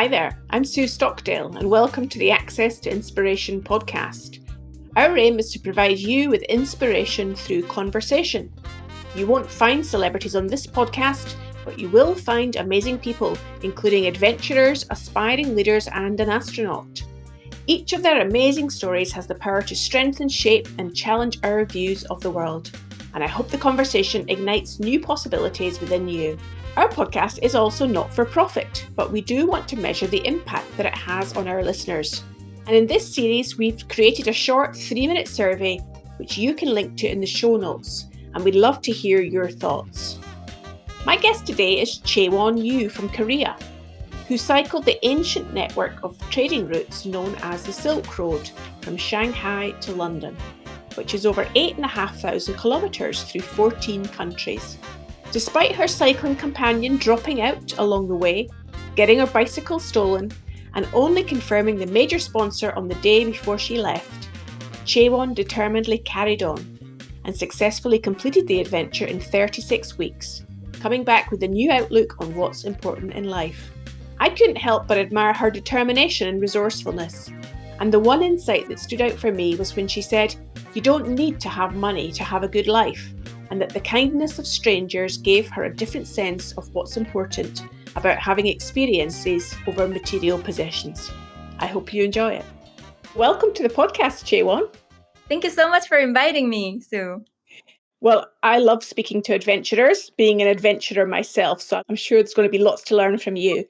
Hi there, I'm Sue Stockdale and welcome to the Access to Inspiration podcast. Our aim is to provide you with inspiration through conversation. You won't find celebrities on this podcast, but you will find amazing people, including adventurers, aspiring leaders and an astronaut. Each of their amazing stories has the power to strengthen, shape and challenge our views of the world. And I hope the conversation ignites new possibilities within you. Our podcast is also not for profit, but we do want to measure the impact that it has on our listeners. And in this series, we've created a short 3-minute survey, which you can link to in the show notes. And we'd love to hear your thoughts. My guest today is Chaewon Yu from Korea, who cycled the ancient network of trading routes known as the Silk Road from Shanghai to London, which is over 8,500 kilometres through 14 countries. Despite her cycling companion dropping out along the way, getting her bicycle stolen, and only confirming the major sponsor on the day before she left, Chaewon determinedly carried on and successfully completed the adventure in 36 weeks, coming back with a new outlook on what's important in life. I couldn't help but admire her determination and resourcefulness. And the one insight that stood out for me was when she said, "You don't need to have money to have a good life," and that the kindness of strangers gave her a different sense of what's important about having experiences over material possessions. I hope you enjoy it. Welcome to the podcast, Chaewon. Thank you so much for inviting me, Sue. Well, I love speaking to adventurers, being an adventurer myself, so I'm sure there's going to be lots to learn from you.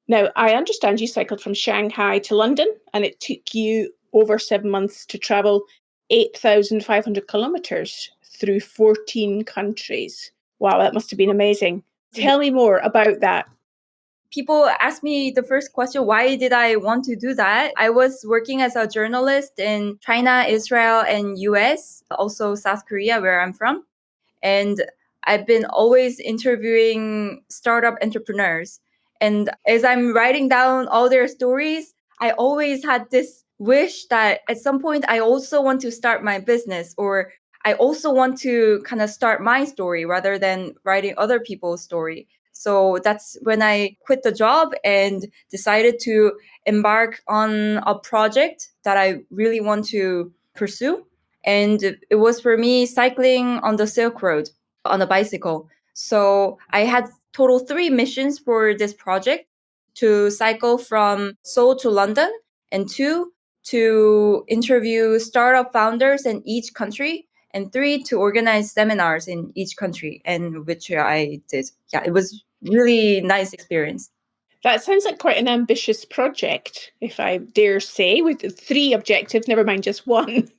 Now, I understand you cycled from Shanghai to London, and it took you over 7 months to travel 8,500 kilometres through 14 countries. Wow, that must have been amazing. Tell me more about that. People ask me the first question, why did I want to do that? I was working as a journalist in China, Israel, and US, also South Korea, where I'm from. And I've been always interviewing startup entrepreneurs. And as I'm writing down all their stories, I always had this wish that at some point I also want to start my business, or I also want to kind of start my story rather than writing other people's story. So that's when I quit the job and decided to embark on a project that I really want to pursue. And it was for me cycling on the Silk Road on a bicycle. So I had total 3 missions for this project: to cycle from Seoul to London, and 2, to interview startup founders in each country, and 3, to organize seminars in each country, and which I did. Yeah, it was really nice experience. That sounds like quite an ambitious project, if I dare say, with 3 objectives, never mind just one.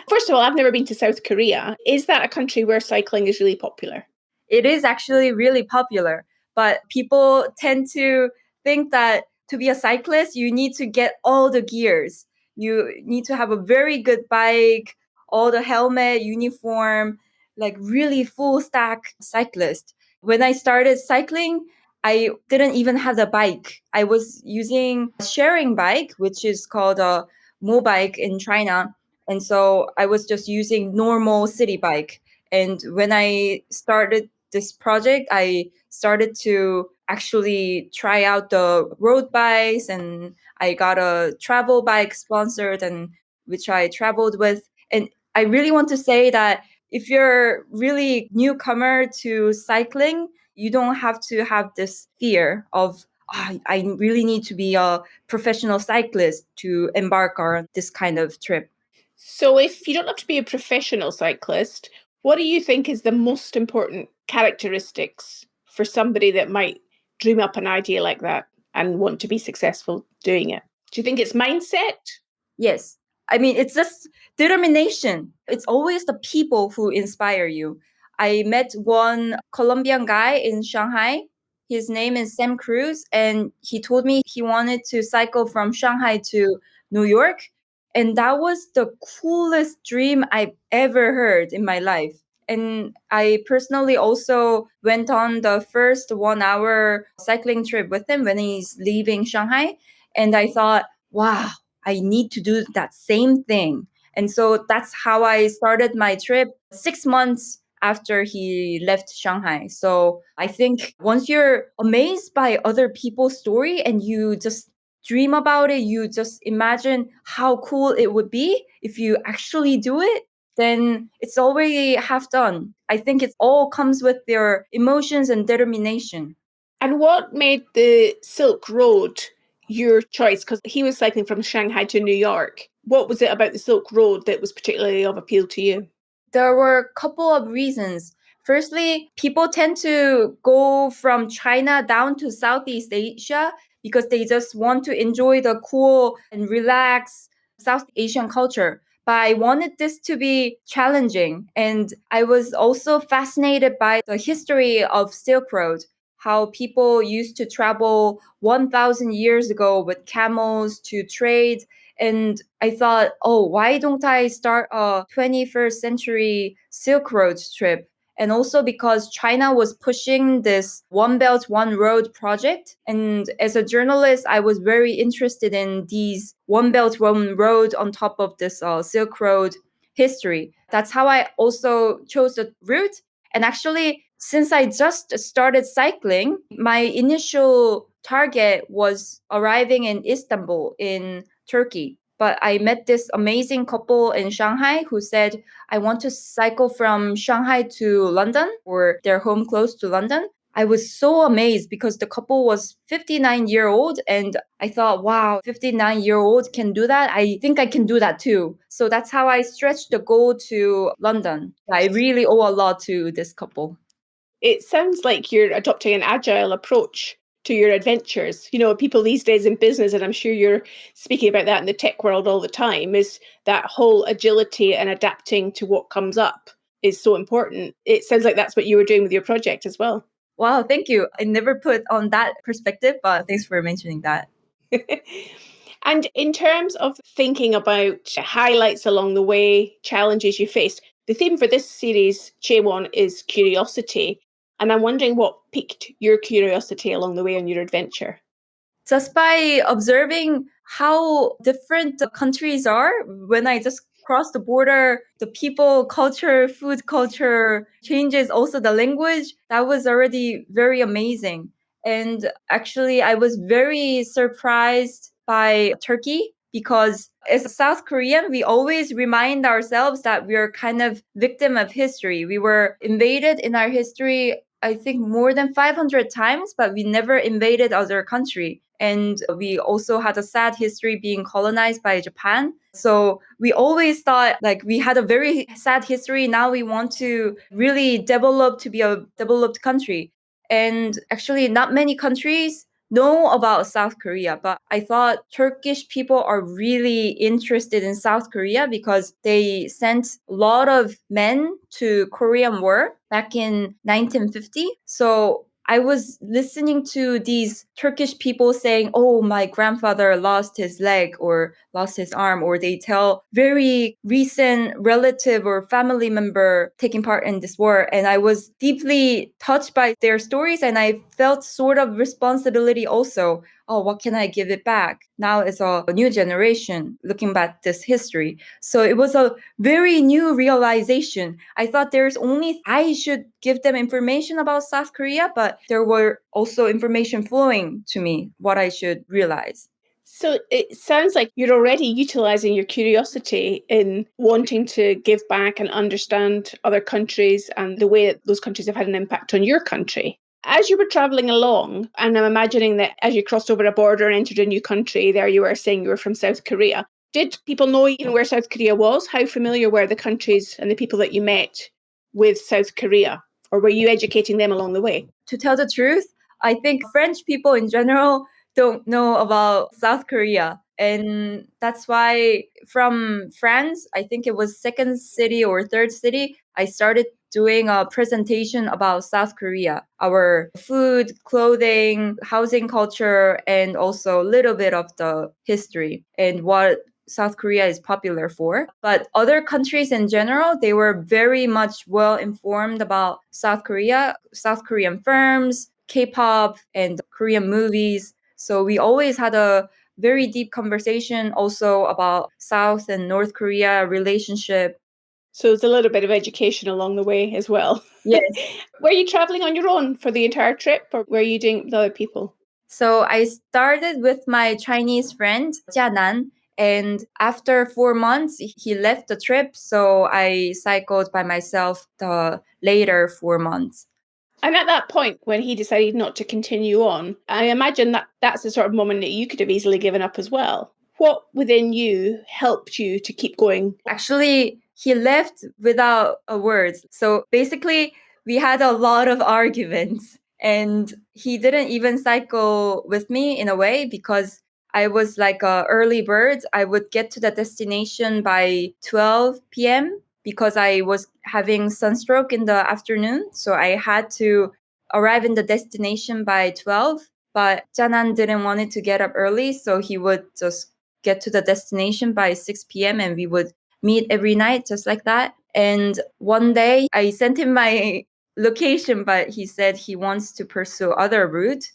First of all, I've never been to South Korea. Is that a country where cycling is really popular? It is actually really popular, but people tend to think that to be a cyclist, you need to get all the gears. You need to have a very good bike, all the helmet, uniform, like really full stack cyclist. When I started cycling, I didn't even have the bike. I was using a sharing bike, which is called a mobike in China. And so I was just using normal city bike. And when I started this project, I started to actually try out the road bikes, and I got a travel bike sponsored, and which I traveled with. And I really want to say that if you're really newcomer to cycling, you don't have to have this fear of, I really need to be a professional cyclist to embark on this kind of trip. So if you don't have to be a professional cyclist, what do you think is the most important characteristics for somebody that might dream up an idea like that and want to be successful doing it? Do you think it's mindset? Yes. I mean, it's just determination. It's always the people who inspire you. I met one Colombian guy in Shanghai. His name is Sam Cruz, and he told me he wanted to cycle from Shanghai to New York. And that was the coolest dream I've ever heard in my life. And I personally also went on the first 1 hour cycling trip with him when he's leaving Shanghai. And I thought, wow, I need to do that same thing. And so that's how I started my trip. 6 months after he left Shanghai. So I think once you're amazed by other people's story and you just dream about it, you just imagine how cool it would be if you actually do it, then it's already half done. I think it all comes with your emotions and determination. And what made the Silk Road your choice? Because he was cycling from Shanghai to New York. What was it about the Silk Road that was particularly of appeal to you? There were a couple of reasons. Firstly, people tend to go from China down to Southeast Asia because they just want to enjoy the cool and relaxed South Asian culture. But I wanted this to be challenging. And I was also fascinated by the history of Silk Road, how people used to travel 1,000 years ago with camels to trade. And I thought, oh, why don't I start a 21st century Silk Road trip? And also because China was pushing this One Belt, One Road project. And as a journalist, I was very interested in these One Belt, One Road on top of this Silk Road history. That's how I also chose the route. And actually, since I just started cycling, my initial target was arriving in Istanbul in Turkey. But I met this amazing couple in Shanghai who said, I want to cycle from Shanghai to London, or their home close to London. I was so amazed because the couple was 59-year-old and I thought, wow, 59-year-old can do that. I think I can do that too. So that's how I stretched the goal to London. I really owe a lot to this couple. It sounds like you're adopting an agile approach to your adventures. You know, people these days in business, and I'm sure you're speaking about that in the tech world all the time, is that whole agility and adapting to what comes up is so important. It sounds like that's what you were doing with your project as well. Wow, thank you. I never put on that perspective, but thanks for mentioning that. And in terms of thinking about highlights along the way, challenges you faced, the theme for this series, Chewon, is curiosity. And I'm wondering what piqued your curiosity along the way on your adventure. Just by observing how different the countries are, when I just cross the border, the people, culture, food culture changes, also the language, that was already very amazing. And actually, I was very surprised by Turkey because as a South Korean, we always remind ourselves that we are kind of victim of history. We were invaded in our history, I think, more than 500 times, but we never invaded other country. And we also had a sad history being colonized by Japan. So we always thought like we had a very sad history. Now we want to really develop to be a developed country. And actually, not many countries know about South Korea, but I thought Turkish people are really interested in South Korea because they sent a lot of men to Korean War back in 1950. So I was listening to these Turkish people saying, oh, my grandfather lost his leg or lost his arm, or they tell very recent relative or family member taking part in this war. And I was deeply touched by their stories and I felt sort of responsibility also. Oh, what can I give it back? Now it's a new generation looking back this history. So it was a very new realization. I thought there's only I should give them information about South Korea, but there were also information flowing to me, what I should realize. So it sounds like you're already utilizing your curiosity in wanting to give back and understand other countries and the way that those countries have had an impact on your country. As you were traveling along, and I'm imagining that as you crossed over a border and entered a new country, there you were saying you were from South Korea. Did people know even where South Korea was? How familiar were the countries and the people that you met with South Korea? Or were you educating them along the way? To tell the truth, I think French people in general don't know about South Korea. And that's why from France, I think it was second city or third city, I started doing a presentation about South Korea, our food, clothing, housing culture, and also a little bit of the history and what South Korea is popular for. But other countries in general, they were very much well informed about South Korea, South Korean firms, K-pop, and Korean movies. So we always had a very deep conversation also about South and North Korea relationship. So it's a little bit of education along the way as well. Yes. Were you traveling on your own for the entire trip, or were you doing it with other people? So I started with my Chinese friend, Jianan, and after 4 months, he left the trip. So I cycled by myself the later 4 months. And at that point, when he decided not to continue on, I imagine that that's the sort of moment that you could have easily given up as well. What within you helped you to keep going? Actually, he left without a word. So basically, we had a lot of arguments, and he didn't even cycle with me in a way because I was like a early bird. I would get to the destination by 12 p.m. because I was having sunstroke in the afternoon. So I had to arrive in the destination by 12. But Janan didn't want it to get up early, so he would just get to the destination by 6 p.m. and we would meet every night just like that. And one day I sent him my location, but he said he wants to pursue other route.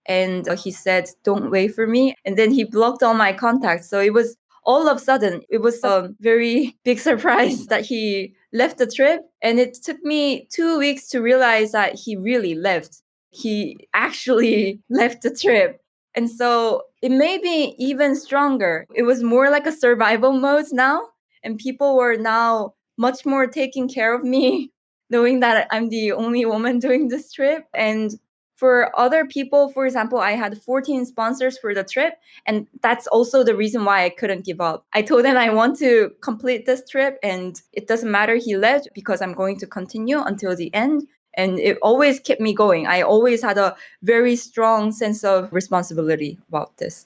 And he said, don't wait for me. And then he blocked all my contacts. So it was all of a sudden, it was a very big surprise that he left the trip. And it took me 2 weeks to realize that he really left. He actually left the trip. And so it made me even stronger. It was more like a survival mode now. And people were now much more taking care of me, knowing that I'm the only woman doing this trip. And for other people, for example, I had 14 sponsors for the trip. And that's also the reason why I couldn't give up. I told them I want to complete this trip and it doesn't matter he left because I'm going to continue until the end. And it always kept me going. I always had a very strong sense of responsibility about this.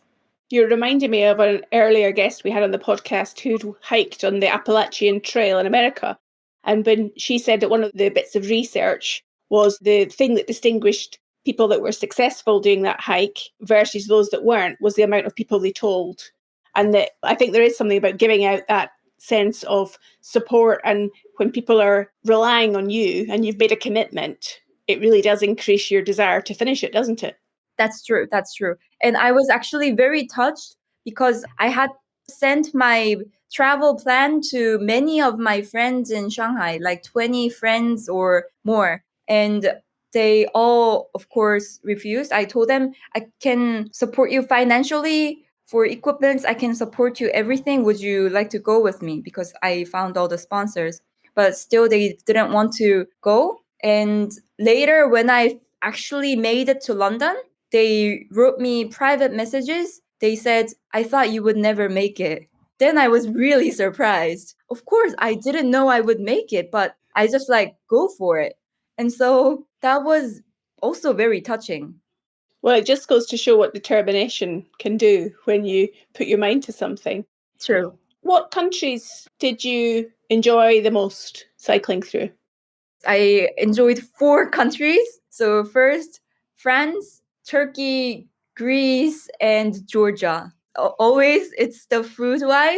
You're reminding me of an earlier guest we had on the podcast who'd hiked on the Appalachian Trail in America. And when she said that one of the bits of research was the thing that distinguished people that were successful doing that hike versus those that weren't was the amount of people they told. And that I think there is something about giving out that sense of support, and when people are relying on you and you've made a commitment, it really does increase your desire to finish it, doesn't it? That's true. That's true. And I was actually very touched because I had sent my travel plan to many of my friends in Shanghai, like 20 friends or more. And they all, of course, refused. I told them, I can support you financially for equipment. I can support you everything. Would you like to go with me? Because I found all the sponsors. But still, they didn't want to go. And later, when I actually made it to London, they wrote me private messages. They said, I thought you would never make it. Then I was really surprised. Of course, I didn't know I would make it, but I just like go for it. And so that was also very touching. Well, it just goes to show what determination can do when you put your mind to something. True. What countries did you enjoy the most cycling through? I enjoyed 4 countries. So first, France, Turkey, Greece, and Georgia. Always it's the food wise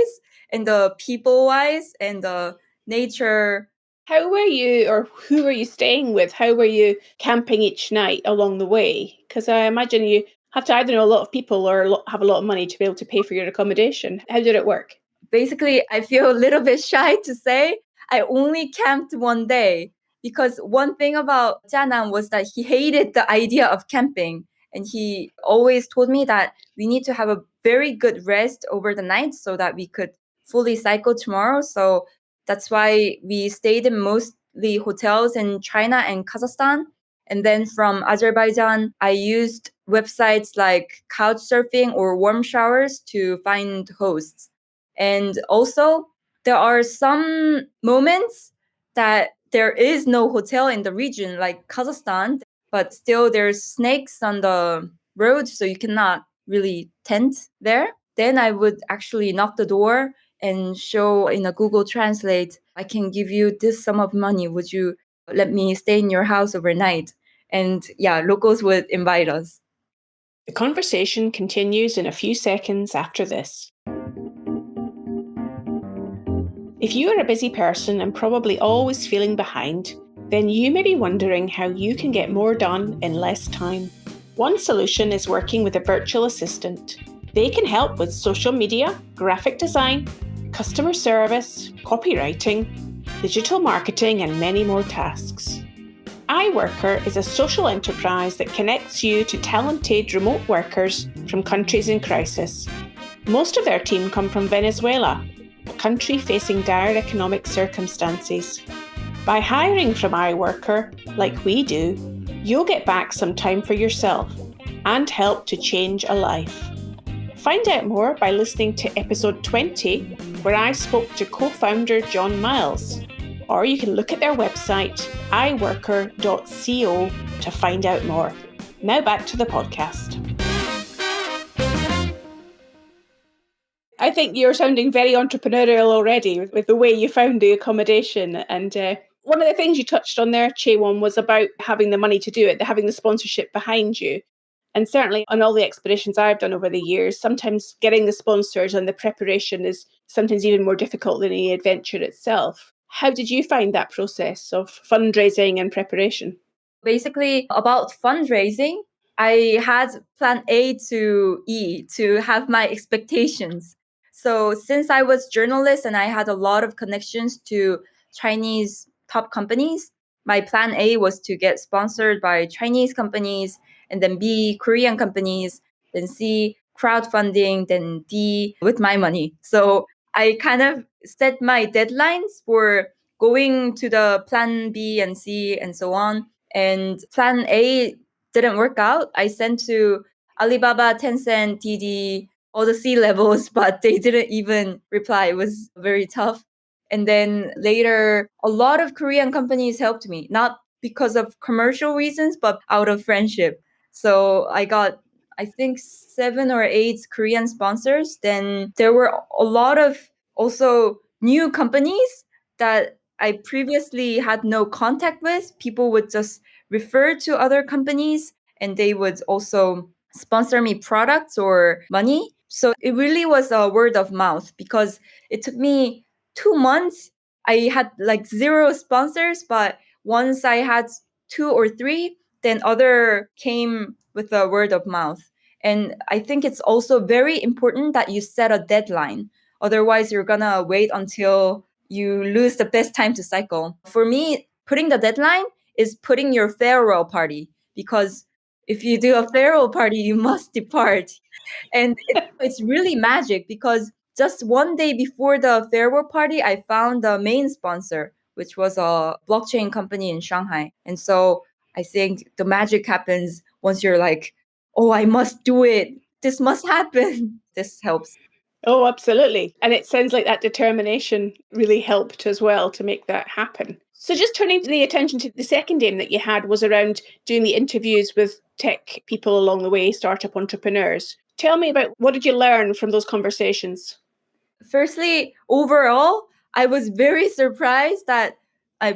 and the people wise and the nature. How were you, or who were you staying with? How were you camping each night along the way? Because I imagine you have to either know a lot of people or have a lot of money to be able to pay for your accommodation. How did it work? Basically, I feel a little bit shy to say I only camped one day because one thing about Jianan was that he hated the idea of camping. And he always told me that we need to have a very good rest over the night so that we could fully cycle tomorrow. So that's why we stayed in mostly hotels in China and Kazakhstan. And then from Azerbaijan, I used websites like Couchsurfing or Warm Showers to find hosts. And also, there are some moments that there is no hotel in the region, like Kazakhstan, but still there's snakes on the road, so you cannot really tent there. Then I would actually knock the door and show in a Google Translate, I can give you this sum of money. Would you let me stay in your house overnight? And yeah, locals would invite us. The conversation continues in a few seconds after this. If you are a busy person and probably always feeling behind, then you may be wondering how you can get more done in less time. One solution is working with a virtual assistant. They can help with social media, graphic design, customer service, copywriting, digital marketing, and many more tasks. iWorker is a social enterprise that connects you to talented remote workers from countries in crisis. Most of their team come from Venezuela, a country facing dire economic circumstances. By hiring from iWorker, like we do, you'll get back some time for yourself and help to change a life. Find out more by listening to episode 20, where I spoke to co-founder John Miles, or you can look at their website, iworker.co, to find out more. Now back to the podcast. I think you're sounding very entrepreneurial already with the way you found the accommodation. And one of the things you touched on there, Chaewon, was about having the money to do it, having the sponsorship behind you. And certainly on all the expeditions I've done over the years, sometimes getting the sponsors and the preparation is sometimes even more difficult than the adventure itself. How did you find that process of fundraising and preparation? Basically, about fundraising, I had plan A to E to have my expectations. So since I was journalist and I had a lot of connections to Chinese top companies, my plan A was to get sponsored by Chinese companies, and then B, Korean companies, then C, crowdfunding, then D, with my money. So I kind of set my deadlines for going to the plan B and C and so on. And plan A didn't work out. I sent to Alibaba, Tencent, DD, all the C levels, but they didn't even reply. It was very tough. And then later, a lot of Korean companies helped me, not because of commercial reasons, but out of friendship. So I got, I think, 7 or 8 Korean sponsors. Then there were a lot of also new companies that I previously had no contact with. People would just refer to other companies and they would also sponsor me products or money. So it really was a word of mouth because it took me 2 months. I had like 0 sponsors, but once I had 2 or 3, then other came with a word of mouth. And I think it's also very important that you set a deadline. Otherwise, you're gonna wait until you lose the best time to cycle. For me, putting the deadline is putting your farewell party, because if you do a farewell party, you must depart. And it's really magic because just one day before the farewell party, I found the main sponsor, which was a blockchain company in Shanghai. And so I think the magic happens once you're like, oh, I must do it. This must happen. This helps. Oh, absolutely. And it sounds like that determination really helped as well to make that happen. So just turning the attention to the second aim that you had was around doing the interviews with tech people along the way, startup entrepreneurs. Tell me about what did you learn from those conversations? Firstly, overall, I was very surprised that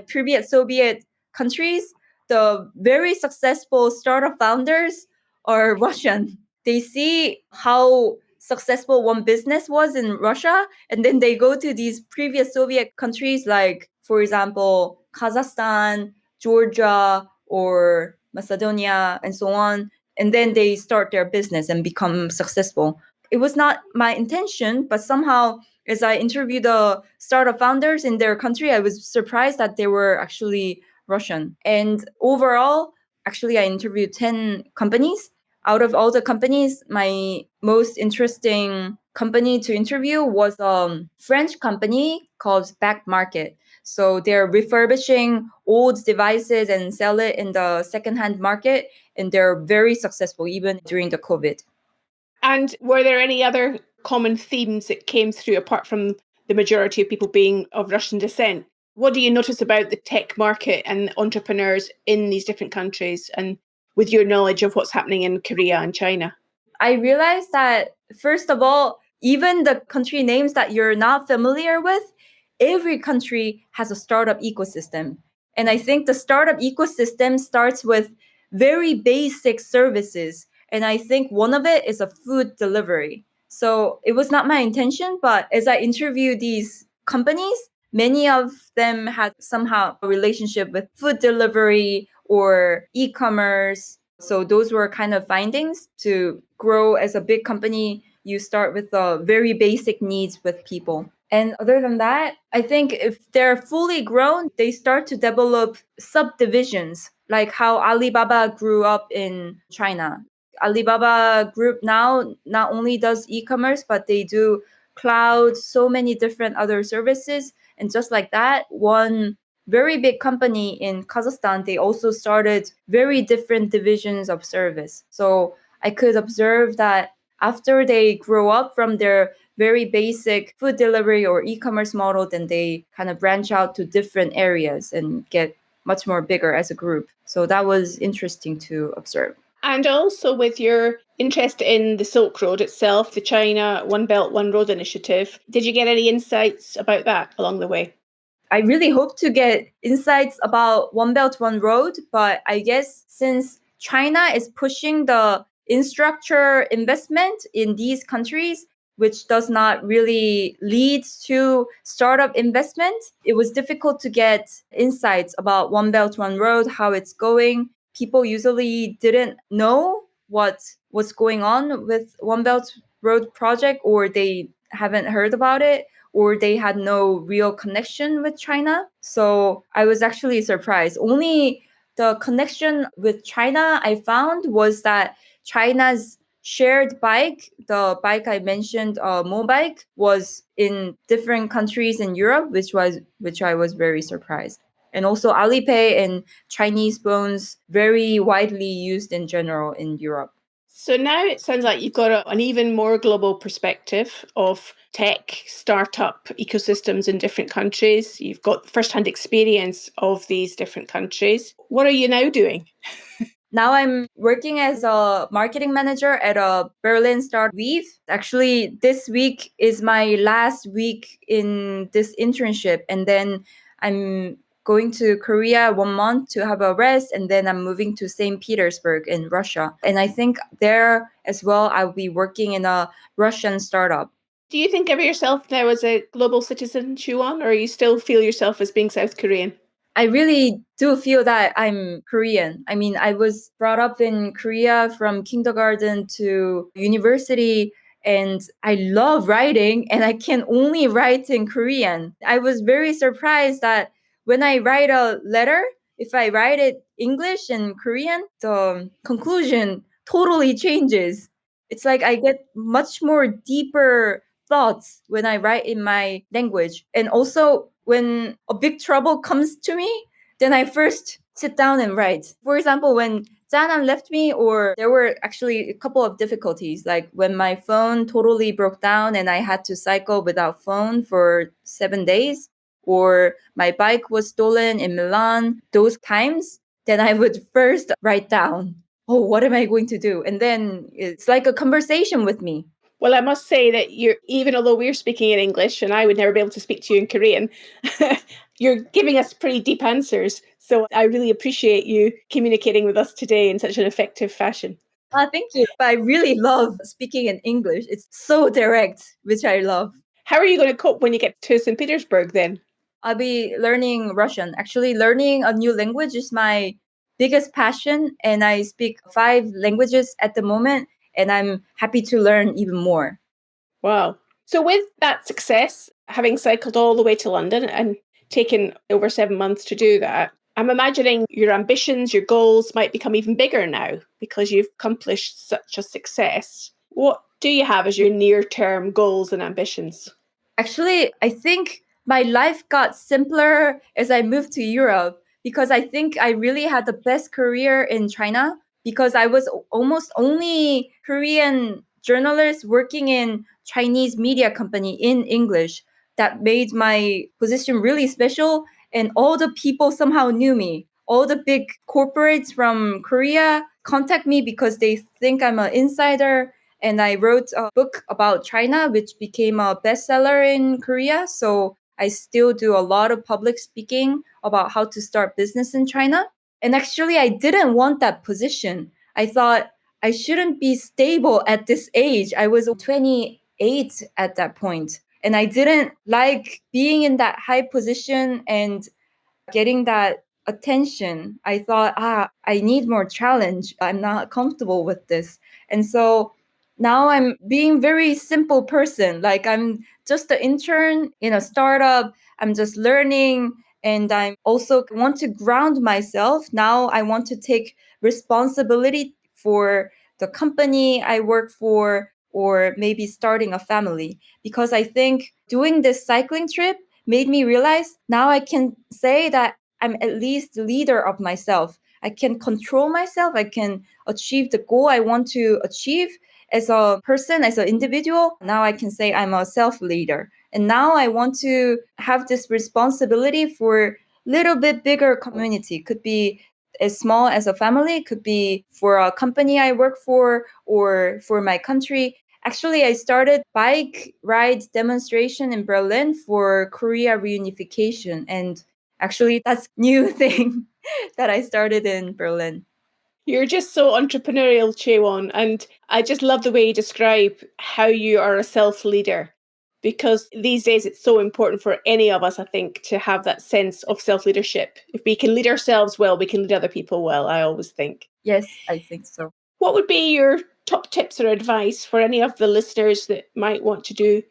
previous Soviet countries, the very successful startup founders are Russian. They see how successful one business was in Russia, and then they go to these previous Soviet countries like, for example, Kazakhstan, Georgia, or Macedonia, and so on. And then they start their business and become successful. It was not my intention, but somehow as I interviewed the startup founders in their country, I was surprised that they were actually Russian. And overall, actually, I interviewed 10 companies. Out of all the companies, my most interesting company to interview was a French company called Back Market. So they're refurbishing old devices and sell it in the secondhand market. And they're very successful even during the COVID. And were there any other common themes that came through apart from the majority of people being of Russian descent? What do you notice about the tech market and entrepreneurs in these different countries and with your knowledge of what's happening in Korea and China? I realized that, first of all, even the country names that you're not familiar with, every country has a startup ecosystem. And I think the startup ecosystem starts with very basic services. And I think one of it is a food delivery. So it was not my intention, but as I interviewed these companies, many of them had somehow a relationship with food delivery or e-commerce. So those were kind of findings. To grow as a big company, you start with the very basic needs with people. And other than that, I think if they're fully grown, they start to develop subdivisions, like how Alibaba grew up in China. Alibaba Group now not only does e-commerce, but they do cloud, so many different other services. And just like that, one very big company in Kazakhstan, they also started very different divisions of service. So I could observe that after they grow up from their very basic food delivery or e-commerce model, then they kind of branch out to different areas and get much more bigger as a group. So that was interesting to observe. And also with your interest in the Silk Road itself, the China One Belt, One Road initiative, did you get any insights about that along the way? I really hope to get insights about One Belt, One Road, but I guess since China is pushing the infrastructure investment in these countries, which does not really lead to startup investment, it was difficult to get insights about One Belt, One Road, how it's going. People usually didn't know what's going on with One Belt Road project, or they haven't heard about it, or they had no real connection with China. So I was actually surprised. Only the connection with China I found was that China's shared bike, the bike I mentioned, Mobike, was in different countries in Europe, which I was very surprised. And also Alipay and Chinese phones very widely used in general in Europe. So now it sounds like you've got an even more global perspective of tech startup ecosystems in different countries. You've got firsthand experience of these different countries. What are you now doing? Now I'm working as a marketing manager at a Berlin startup Weave. Actually, this week is my last week in this internship, and then I'm going to Korea 1 month to have a rest, and then I'm moving to St. Petersburg in Russia. And I think there as well, I'll be working in a Russian startup. Do you think of yourself now as a global citizen, Chuan, or you still feel yourself as being South Korean? I really do feel that I'm Korean. I mean, I was brought up in Korea from kindergarten to university, and I love writing, and I can only write in Korean. I was very surprised that when I write a letter, if I write it English and Korean, the conclusion totally changes. It's like I get much more deeper thoughts when I write in my language. And also, when a big trouble comes to me, then I first sit down and write. For example, when Janan left me, or there were actually a couple of difficulties, like when my phone totally broke down and I had to cycle without phone for 7 days, or my bike was stolen in Milan, those times, then I would first write down, oh, what am I going to do? And then it's like a conversation with me. Well, I must say that even although we're speaking in English and I would never be able to speak to you in Korean, you're giving us pretty deep answers. So I really appreciate you communicating with us today in such an effective fashion. Thank you. But I really love speaking in English. It's so direct, which I love. How are you going to cope when you get to St. Petersburg then? I'll be learning Russian. Actually, learning a new language is my biggest passion, and I speak 5 languages at the moment, and I'm happy to learn even more. Wow. So with that success, having cycled all the way to London and taken over 7 months to do that, I'm imagining your ambitions, your goals might become even bigger now because you've accomplished such a success. What do you have as your near-term goals and ambitions? Actually, I think my life got simpler as I moved to Europe, because I think I really had the best career in China, because I was almost only Korean journalist working in Chinese media company in English. That made my position really special, and all the people somehow knew me. All the big corporates from Korea contact me because they think I'm an insider, and I wrote a book about China, which became a bestseller in Korea. So I still do a lot of public speaking about how to start business in China. And actually, I didn't want that position. I thought I shouldn't be stable at this age. I was 28 at that point, and I didn't like being in that high position and getting that attention. I thought, I need more challenge. I'm not comfortable with this. And so now I'm being very simple person. Like I'm just an intern in a startup. I'm just learning and I also want to ground myself. Now I want to take responsibility for the company I work for or maybe starting a family because I think doing this cycling trip made me realize now I can say that I'm at least the leader of myself. I can control myself. I can achieve the goal I want to achieve as a person, as an individual. Now I can say I'm a self leader. And now I want to have this responsibility for little bit bigger community. Could be as small as a family, could be for a company I work for or for my country. Actually, I started bike ride demonstration in Berlin for Korea reunification. And actually, that's new thing that I started in Berlin. You're just so entrepreneurial, Chaewon, and I just love the way you describe how you are a self-leader. Because these days it's so important for any of us, I think, to have that sense of self-leadership. If we can lead ourselves well, we can lead other people well, I always think. Yes, I think so. What would be your top tips or advice for any of the listeners that might want to do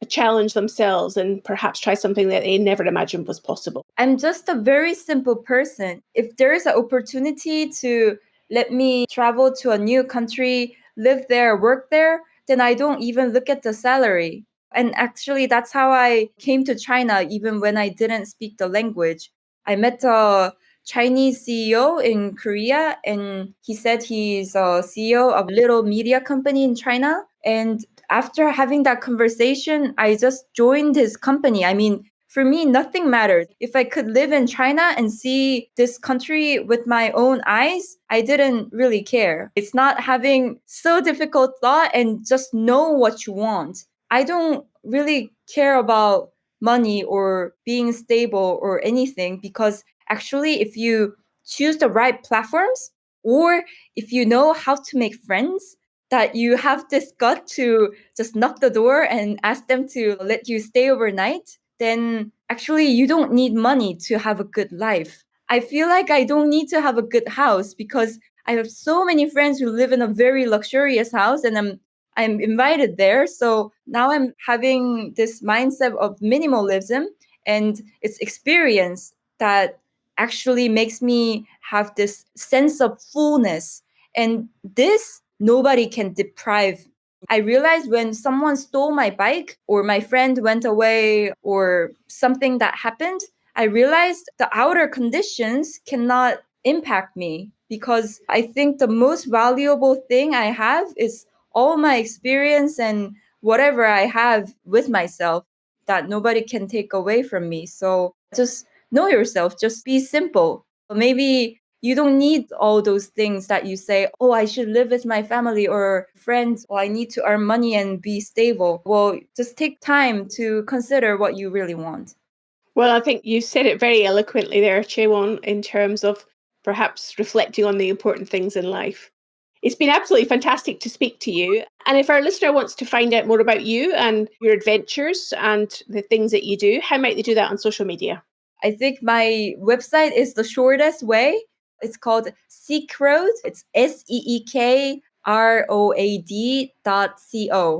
a challenge themselves and perhaps try something that they never imagined was possible? I'm just a very simple person. If there is an opportunity to let me travel to a new country, live there, work there, then I don't even look at the salary. And actually, that's how I came to China, even when I didn't speak the language. I met a Chinese CEO in Korea, and he said he's a CEO of a little media company in China. And after having that conversation, I just joined his company. I mean, for me, nothing matters. If I could live in China and see this country with my own eyes, I didn't really care. It's not having so difficult thought and just know what you want. I don't really care about money or being stable or anything because actually, if you choose the right platforms or if you know how to make friends, that you have this gut to just knock the door and ask them to let you stay overnight, then actually you don't need money to have a good life. I feel like I don't need to have a good house because I have so many friends who live in a very luxurious house and I'm invited there. So now I'm having this mindset of minimalism and it's experience that actually makes me have this sense of fullness. And this nobody can deprive. I realized when someone stole my bike or my friend went away or something that happened, I realized the outer conditions cannot impact me because I think the most valuable thing I have is all my experience and whatever I have with myself that nobody can take away from me. So just know yourself, just be simple. Maybe you don't need all those things that you say, oh, I should live with my family or friends, or I need to earn money and be stable. Well, just take time to consider what you really want. Well, I think you said it very eloquently there, Chewon, in terms of perhaps reflecting on the important things in life. It's been absolutely fantastic to speak to you. And if our listener wants to find out more about you and your adventures and the things that you do, how might they do that on social media? I think my website is the shortest way. It's called Seekroad. It's SEEKROAD.co.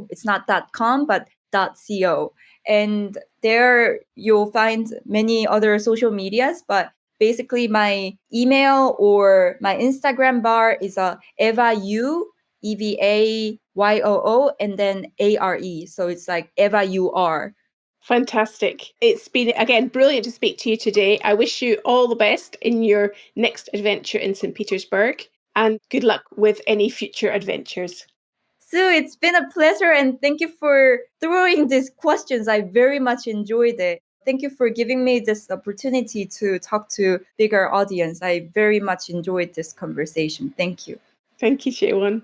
It's not .com, but .co. And there you'll find many other social medias, but basically my email or my Instagram bar is Eva U, EVAYOO, and then ARE. So it's like Eva UR. Fantastic. It's been, again, brilliant to speak to you today. I wish you all the best in your next adventure in St. Petersburg and good luck with any future adventures. Sue, it's been a pleasure and thank you for throwing these questions. I very much enjoyed it. Thank you for giving me this opportunity to talk to bigger audience. I very much enjoyed this conversation. Thank you. Thank you, Chewon.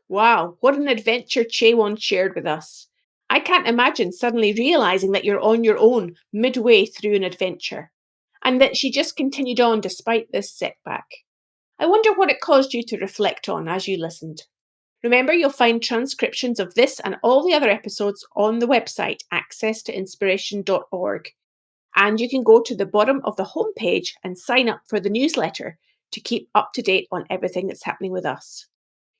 Wow, what an adventure Chewon shared with us. I can't imagine suddenly realizing that you're on your own midway through an adventure and that she just continued on despite this setback. I wonder what it caused you to reflect on as you listened. Remember, you'll find transcriptions of this and all the other episodes on the website accesstoinspiration.org. And you can go to the bottom of the homepage and sign up for the newsletter to keep up to date on everything that's happening with us.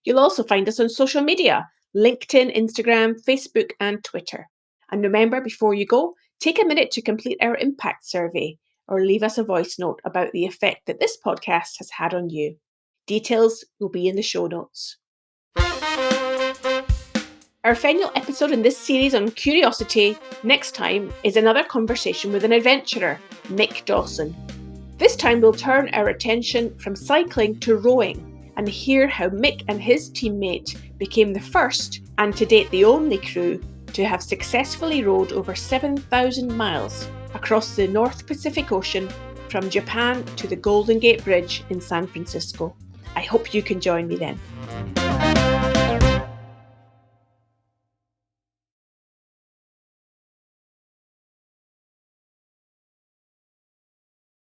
You'll also find us on social media, LinkedIn, Instagram, Facebook, and Twitter. And remember, before you go, take a minute to complete our impact survey or leave us a voice note about the effect that this podcast has had on you. Details will be in the show notes. Our final episode in this series on curiosity next time is another conversation with an adventurer, Mick Dawson. This time we'll turn our attention from cycling to rowing and hear how Mick and his teammate became the first, and to date the only crew, to have successfully rowed over 7,000 miles across the North Pacific Ocean from Japan to the Golden Gate Bridge in San Francisco. I hope you can join me then.